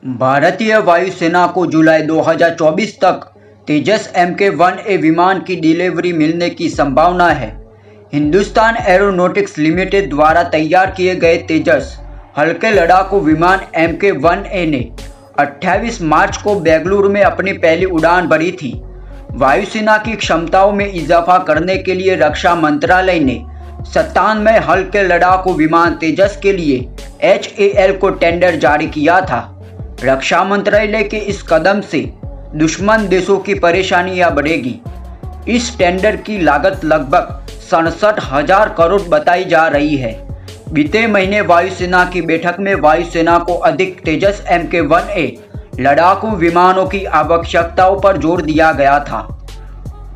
भारतीय वायुसेना को जुलाई 2024 तक तेजस Mk-1A विमान की डिलीवरी मिलने की संभावना है। हिंदुस्तान एरोनॉटिक्स लिमिटेड द्वारा तैयार किए गए तेजस हल्के लड़ाकू विमान Mk-1A ने 28 मार्च को बेंगलुरु में अपनी पहली उड़ान भरी थी। वायुसेना की क्षमताओं में इजाफा करने के लिए रक्षा मंत्रालय ने 97 हल्के लड़ाकू विमान तेजस के लिए HAL को टेंडर जारी किया था। रक्षा मंत्रालय के इस कदम से दुश्मन देशों की परेशानियां बढ़ेगी। इस टेंडर की लागत लगभग 67,000 करोड़ बताई जा रही है। बीते महीने वायुसेना की बैठक में वायुसेना को अधिक तेजस Mk-1A लड़ाकू विमानों की आवश्यकताओं पर जोर दिया गया था।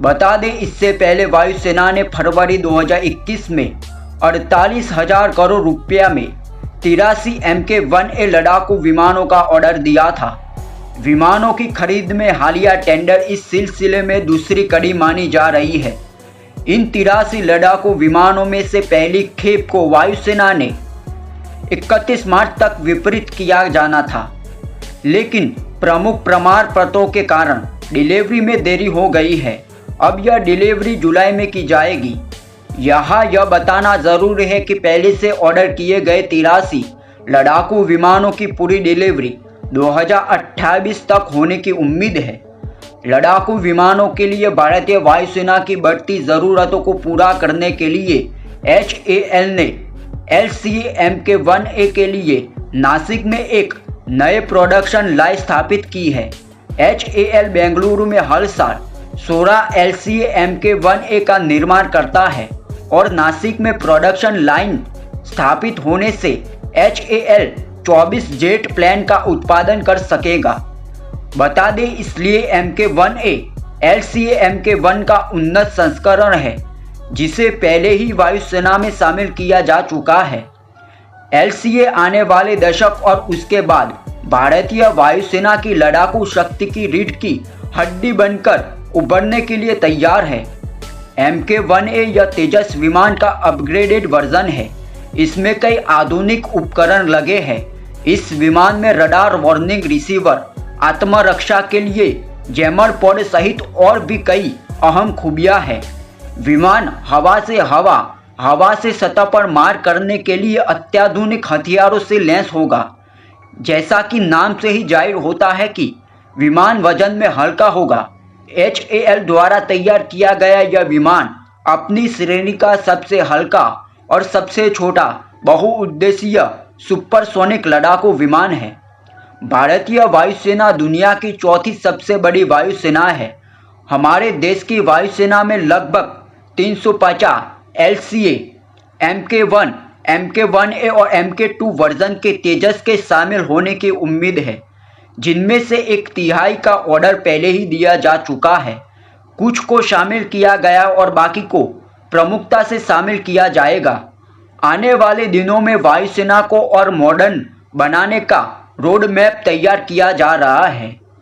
बता दें, इससे पहले वायुसेना ने फरवरी 2021 में 48,000 करोड़ रुपया में 83 Mk-1A लड़ाकू विमानों का ऑर्डर दिया था। विमानों की खरीद में हालिया टेंडर इस सिलसिले में दूसरी कड़ी मानी जा रही है। इन 83 लड़ाकू विमानों में से पहली खेप को वायुसेना ने 31 मार्च तक वितरित किया जाना था, लेकिन प्रमुख प्रमाण पत्रों के कारण डिलीवरी में देरी हो गई है। अब यह डिलीवरी जुलाई में की जाएगी। यहाँ यह बताना जरूरी है कि पहले से ऑर्डर किए गए 83 लड़ाकू विमानों की पूरी डिलीवरी 2028 तक होने की उम्मीद है। लड़ाकू विमानों के लिए भारतीय वायुसेना की बढ़ती ज़रूरतों को पूरा करने के लिए HAL ने LCA Mk-1A के लिए नासिक में एक नए प्रोडक्शन लाइन स्थापित की है। HAL बेंगलुरु में हर साल 16 LCA Mk-1A का निर्माण करता है और नासिक में प्रोडक्शन लाइन स्थापित होने से HAL 24 जेट प्लेन का उत्पादन कर सकेगा। बता दें, इसलिए Mk-1A LCA Mk-1 का उन्नत संस्करण है, जिसे पहले ही वायुसेना में शामिल किया जा चुका है। LCA आने वाले दशक और उसके बाद भारतीय वायुसेना की लड़ाकू शक्ति की रीढ़ की हड्डी बनकर उभरने के लिए तैयार है। Mk-1A यह तेजस विमान का अपग्रेडेड वर्जन है। इसमें कई आधुनिक उपकरण लगे हैं। इस विमान में रडार वार्निंग रिसीवर, आत्मरक्षा के लिए जैमर पॉड सहित और भी कई अहम खूबियां हैं। विमान हवा से सतह पर मार करने के लिए अत्याधुनिक हथियारों से लैस होगा। जैसा कि नाम से ही जाहिर होता है कि विमान वजन में हल्का होगा। HAL द्वारा तैयार किया गया यह विमान अपनी श्रेणी का सबसे हल्का और सबसे छोटा बहुउद्देशीय सुपरसोनिक लड़ाकू विमान है। भारतीय वायुसेना दुनिया की चौथी सबसे बड़ी वायुसेना है। हमारे देश की वायुसेना में लगभग 350 LCA Mk-1, Mk-1A और Mk-2 वर्जन के तेजस के शामिल होने की उम्मीद है, जिनमें से 1/3 का ऑर्डर पहले ही दिया जा चुका है। कुछ को शामिल किया गया और बाकी को प्रमुखता से शामिल किया जाएगा। आने वाले दिनों में वायुसेना को और मॉडर्न बनाने का रोड मैप तैयार किया जा रहा है।